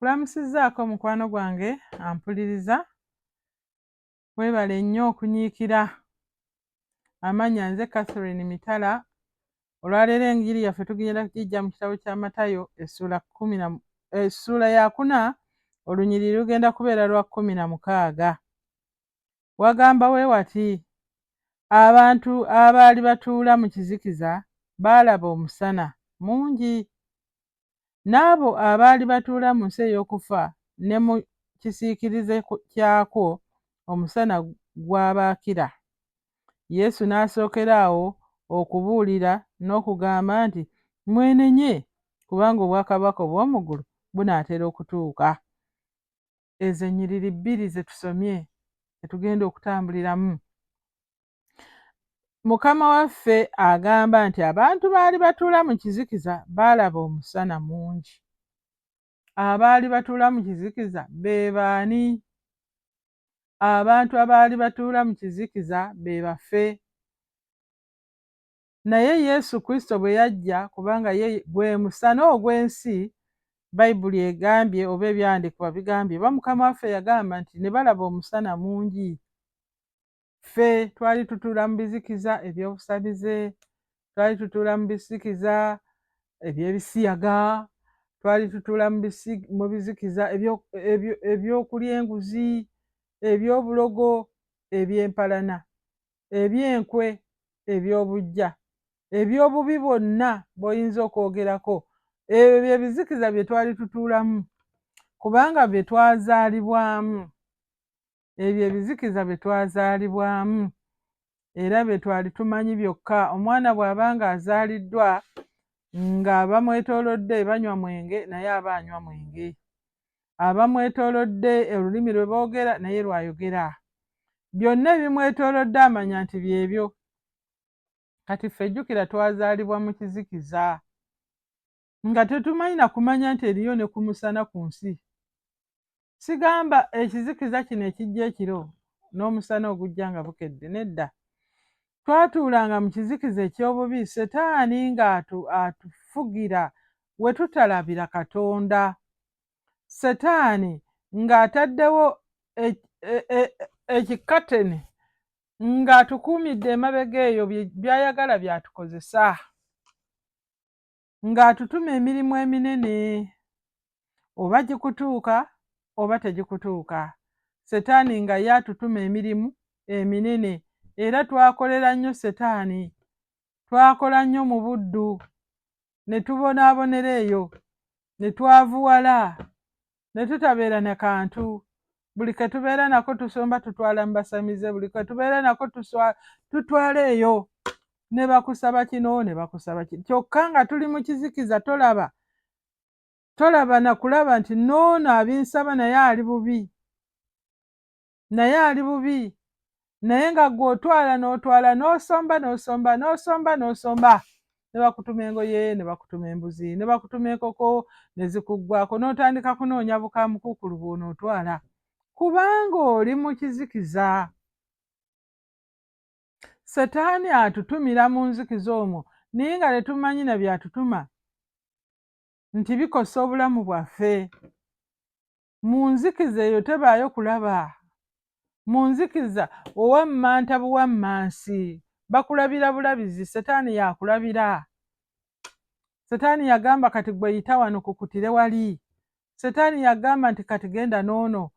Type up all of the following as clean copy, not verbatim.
Nkulamusizaako mukwano gwange ampuliriza. Weebale nnyo okunyiikira. Amannya nze Catherine Mitala. Olwaleero enjiri yaffe tugenda kugijja mu kitabo kya Matayo essula ya 4 olunyiriri lugenda kubeera lwa 16. Wagamba we wati, abantu abaali batuula mu kizikiza baalaba omusana mungi, n'abo abaali batuula mu nsi ey'okufa ne mu kisiikirize kyakwo omusana gwabaakira. Yesu n'asookera awo okubuulira n'okugamba nti, mwenenye kubanga obwakabaka obw'omu ggulu bunaatera okutuuka. Ezo ennyiriri 2 ze tusomye tetugenda okutambuliramu. Mukama waffe agamba nti abantu baali batuula mu kizikiza baalaba omusana mungi. Abaali batuula mu kizikiza be baani? Abantu abaali batuula mu kizikiza be baffe. Naye Yesu Kristo bwe yajja, kubanga ye gwe musana ogw'ensi, Bayibuli egambye oba ebyawandiikibwa bigambye, oba Mukama waffe yagamba nti ne balaba omusana mungi. Ffe twali tutuula mu bizikiza eby'obusabize, twali tutuula mu bizikiza eby'ebisiyaga, twali tutuula mu bizikiza eby'okulya enguzi, eby'obulogo, eby'empalana, eby'enkwe, eby'obuggya, eby'obubi bwonna bw'oyinza okwogerako. Ebyo bye bizikiza bye twali tutuulamu, kubanga bye twazaalibwamu. Ebyo ebizikiza bye twazaalibwamu era bye twali tumanyi byokka. Omwana bw'aba ng'azaaliddwa ng'abamwetoolodde banywa mwenge, naye aba anywa mwenge. Abamwetoolodde olulimi lwe boogera, naye lw'ayogera. Byonna ebimwetoolodde amanya nti byebyo. Kati ffe jjukira twazaalibwa mu kizikiza nga tetumanyi na kumanya nti eriyo ne ku musana ku nsi. Sigamba ekizikiza kino ekijja ekiro n'omusana ogujja nga bukedde, nedda. Twatuulanga mu kizikiza eky'obubi, Setaani ng'atufugira we tutalabira Katonda. Setaani ng'ataddewo ekikatene ng'atukuumidde emabega eyo by'ayagala by'atukozesa, ng'atutuma emirimu eminene, oba gikutuuka oba tegikutuuka. Setaani nga ye atutuma emirimu eminene, era twakolera nnyo Setaani. Twakola nnyo mu buddu, ne tubonaabonera eyo, ne twavuwala, ne tutabeera na kantu. Buli ke tubeera nako tusomba tutwala mu basamize, buli ke tubeera nako tutwala eyo, ne bakusaba kino ne bakusaba kino. Kyokka nga tuli mu kizikiza tolaba na kulaba nti n'ono abinsaba naye ali bubi, naye nga gw'otwala n'otwala n'osomba ne bakutuma engoye, ne bakutuma embuzi, ne bakutuma enkoko, ne zikuggwaako, n'otandika kunoonya bukaamukukulu bw'onootwala kubanga oli mu kizikiza. Setaani atutumira mu nzikiza omwo, naye nga tetumanyi na by'atutuma nti bikosa obulamu bwaffe. Mu nzikiza eyo tebaayo kulaba. Mu nzikiza owammanta buwammansi, bakulabira bulabizi, Setaani yakulabira. Setaani yagamba kati gwe yita wano kukutire wali. Setaani yagamba nti kati genda n'ono.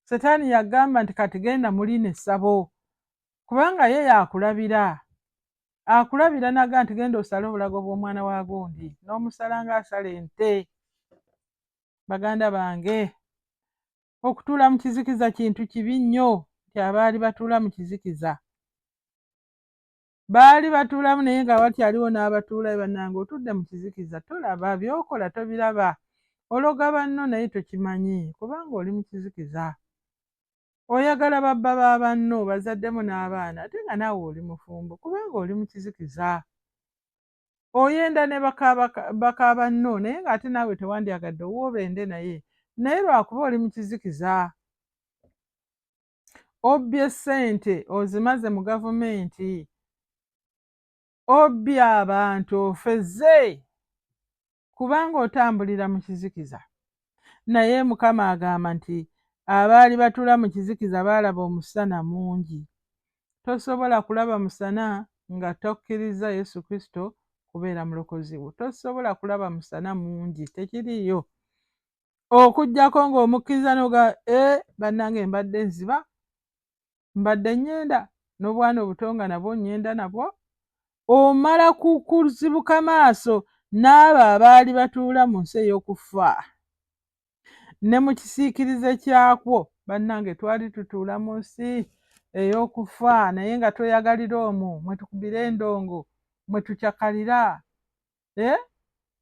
Setaani yagamba nti kati genda muli n'essabo, kubanga ye yakulabira. Akulabira naga nti genda osale obulago bw'omwana wa gundi, n'omusala ng'asala ente. Baganda bange, okutuula mu kizikiza kintu kibi nnyo. Nti abaali batuula mu kizikiza baali batuulamu, naye nga wakyaliwo n'abatuula bannange, otudde mu kizikiza tolaba by'okola, tobiraba. Ologa banno naye tokimanyi kubanga oli mu kizikiza. Oyagala babba ba banno, bazaddemu n'abaana, ate nga naawe oli mufumbo kubanga oli mu kizikiza. Oyenda ne baka banno, naye ng'ate naawe tewandyagadde ow'obende naye lwakuba oli mu kizikiza. Obbye ssente ozimaze mu gavumenti, obbye abantu, ofezze kubanga otambulira mu kizikiza. naye Mukama agamba nti abaali batuula mu kizikiza baalaba omusana mungi. Tosobola kulaba musana nga tokkiriza Yesu Kristo kubeera mulokozi wo. Tosobola kulaba musana mungi, tekiriiyo. Okuggyako ng'omukkiriza noga bannange mbadde nziba, mbadde nnyenda, n'obwana obutonga nabwo nnyenda nabwo. Omala kuzibuka maaso n'abo abaali batuula mu nsi ey'okufa. Ne mu kisiikirize kyakwo bannange twali tutuula mu nsi ey'okufa, naye nga tweyagalira omwo mwe tukubira endongo, mwe tucyakalira,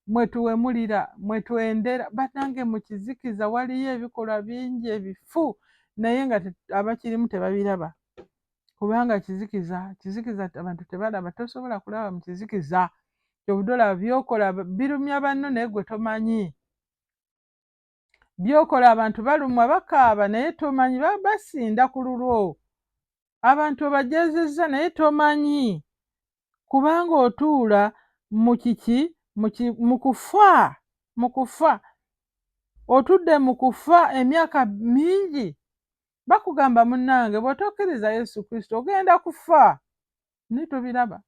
mwe tuwemulira, mwe twendera. Bannange mu kizikiza waliyo ebikolwa bingi ebifu, naye nga abakirimu tebabiraba. Kubanga kizikiza abantu tebalaba. Tosobola kulaba mu kizikiza. Kyobudde byokola birumya banno naye gwe tomanyi. Byokola abantu balumwa bakaaba naye tomanyi, basinda ku lulwo. Abantu obajeezezza naye tomanyi. Kubanga otuula mu kiki, mu kufa, mu kufa. Otudde mu kufa emyaka mingi. Bakugamba munnange bw'otokkiriza Yesu Kristo ogenda kufa. Naye tobiraba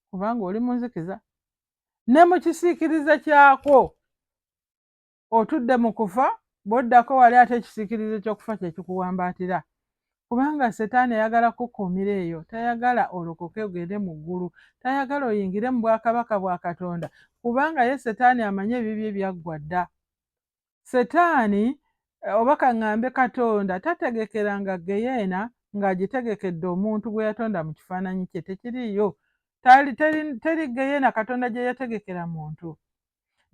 kubanga oli mu nzikiza. Ne mu kisiikirize kyakwo otudde mu kufa, bw'oddako wali ate ekisiikirize ky'okufa kye kikuwambaatira. Kubanga Setaani ayagala kukuumira eyo, tayagala olokoke ogende mu ggulu, tayagala oyingire mu bwakabaka bwa Katonda, kubanga ye Setaani amanyi ebibye byaggwa dda. Setaani oba kaŋŋambe Katonda tategekeranga geyeena ng'agitegekedde omuntu gwe yatonda mu kifaananyi kye, tekiriiyo. Teri geyeena Katonda gye yategekera muntu.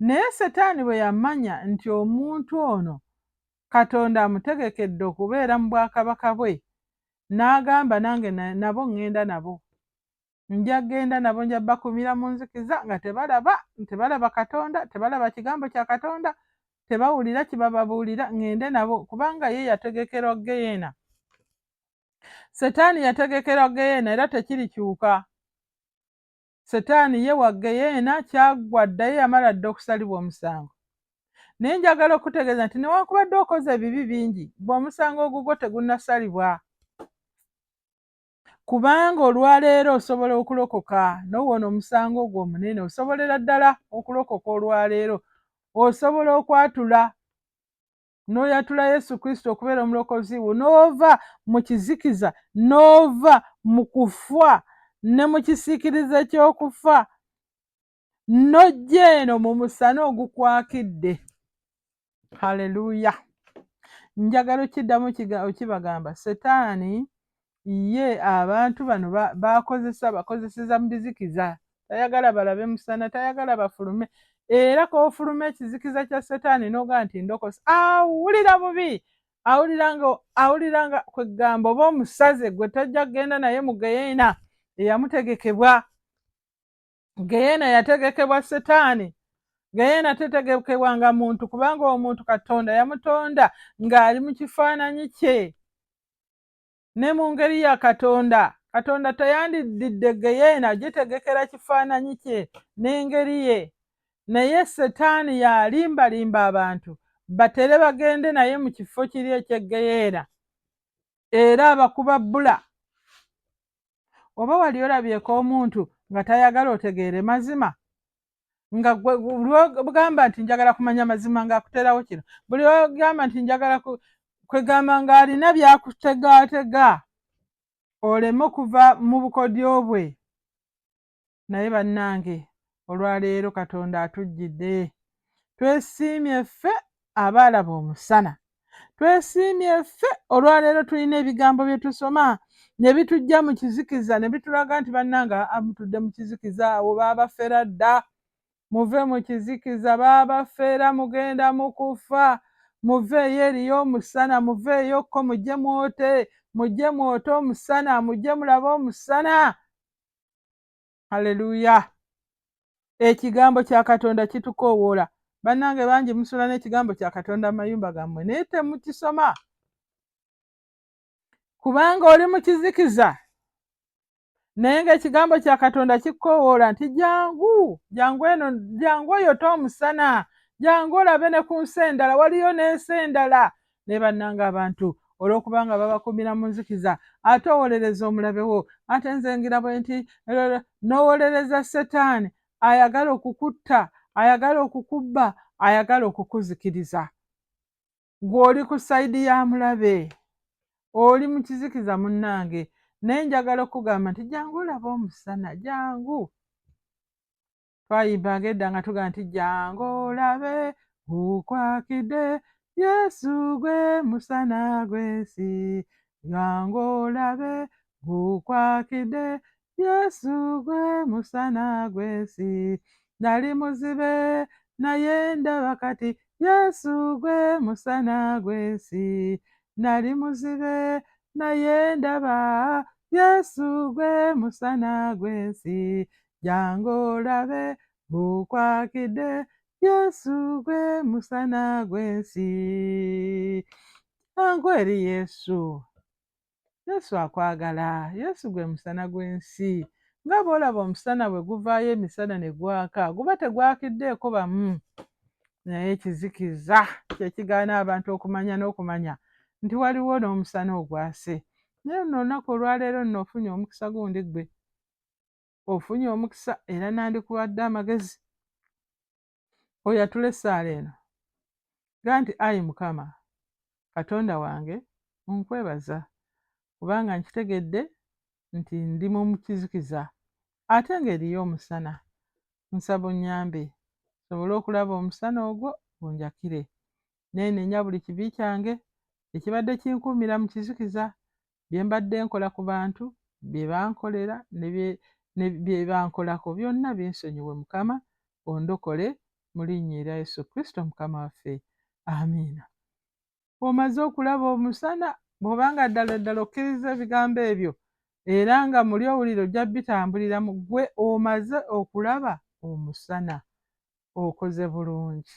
Naye Setaani bwe yamanya nti omuntu ono Katonda amutegekedde okubeera mu bwakabaka bwe, n'agamba nange nabo ŋŋenda nabo. Nja genda nabo, nja bakumira mu nzikiza nga tebalaba Katonda, tebalaba kigambo kya Katonda, tebawulira kibababuulira, ŋŋende nabo kubanga ye yategekera geyeena. Setaani yategekera geyeena era tekirikyuka. Setaani ye wa geyeena kyaggwa dda, ye yamala dda okusalibwa omusango. Naye njagala okutegeeza nti newankubadde okoze ebibi bingi, bw'omusango ogugwo tegunnasalibwa. Kubanga olwaleero osobola okulokoka n'owona omusango gwo omunene, osobolera ddala okulokoka olwaleero, osobola okwatula n'oyatula Yesu Kristo okubeera omulokozi wo, n'ova mu kizikiza, n'ova mu kufa ne mu kisiikirize ky'okufa, n'ojja eno mu musana ogukwakidde. Haleluya! Njagala okiddamu okibagamba, Setaani ye abantu bano bakozeseza mu bizikiza. Tayagala balabe musana, tayagala bafulume. Era k'ofuluma ekizikiza kya Setaani n'oga nti ndokose, awulira bubi, awulira nga kwegamba oba omusaze gwe tojja kgenda naye mu geyeena eyamutegekebwa. Geyeena yategekebwa Setaani. Geyeena tetegekebwanga muntu, kubanga omuntu Katonda yamutonda ng'ali mu kifaananyi kye ne mu ngeri ya Katonda. Katonda tayandidde geyeena gitegekera kifaananyi kye n'engeri ye. Naye Setaani yalimbalimba abantu batere bagende naye mu kifo kiri eky'eggeyeena, era abakuba bbula. Oba wali olabyeko omuntu nga tayagala otegeere mazima, nga bw'ogamba nti njagala kumanya mazima ng'akuterawo kino, buli ogamba nti njagala kwegamba ng'alina byakutegaatega oleme okuva mu bukodyo bwe. Naye bannange, olwaleero Katonda atujjidde. Twesiimye ffe abaalaba omusana, twesiimye ffe olwaleero tulina ebigambo bye tusoma ne bitujja mu kizikiza ne bitulaga nti bannange mutudde mu kizikiza, awo baabafera dda. Muve mu kizikiza, baabafera, mugenda mu kufa. Muveeyo eriyo omusana, muveeyokko mujje mwote, mujje mwote omusana, mujje mulabe omusana. Haleluya! Ekigambo kya Katonda kitukoowoola. Bannange bangi musula n'ekigambo kya Katonda mu mayumba gammwe naye temukisoma kubanga oli mu kizikiza. Naye ng'ekigambo kya Katonda kikkoowoola nti jangu eno, jangu oyote omusana, jangu olabe ne ku nsi endala, waliyo n'ensi endala. Ne bannanga abantu olw'okubanga babakuumira mu nzikiza, ate owolereza omulabe wo. Ate nze ngira bwe nti n'owolereza Setaani ayagala okukutta, ayagala okukubba, ayagala okukuzikiriza. Gw'oli ku sayidi ya mulabe, oli mu kizikiza munnange. Naye njagala okugamba nti jangu olabe omusana, jangu. Twayimbanga edda nga tugaa nti jangu olabe gukwakidde, Yesu gwe musana gw'ensi. Jangu olabe gukwakidde, Yesu gwe musana gw'ensi. Nali muzibe naye ndaba kati, Yesu gwe musana gw'ensi. Nali muzibe naye ndaba, Yesu gwe musana gw'ensi. Jangu olabe gukwakidde, Yesu gwe musana gw'ensi. Jangu eri Yesu. Yesu akwagala. Yesu gwe musana gw'ensi. Nga bw'olaba omusana bwe guvaayo emisana ne gwaka, guba tegwakiddeeko bamu. Naye ekizikiza kye kigaana abantu okumanya n'okumanya nti waliwo n'omusana ogwase. Naye nno olunaku olwaleero nno ofunye omukisa gundi ggwe. Ofunye omukisa era nandikuwadde amagezi. Oyatula essaala eno. Gaa nti ayi Mukama, Katonda wange, nkwebaza kubanga nkitegedde nti ndi mu kizikiza ate ng'eriyo omusana. Nsaba onnyambe nsobole okulaba omusana ogwo gunjakire, neenenya buli kibi kyange ekibadde kinkuumira mu kizikiza, bye mbadde nkola ku bantu, bye bankolera ne bye bankolako, byonna binsonyiwe Mukama, ondokole mu linnya erya Yesu Kristo Mukama waffe. Amiina. Bw'omaze okulaba omusana, bw'obanga ddala ddala okkiriza ebigambo ebyo era nga muli owulire ojja bitambulira mu ggwe, omaze okulaba omusana, okoze bulungi.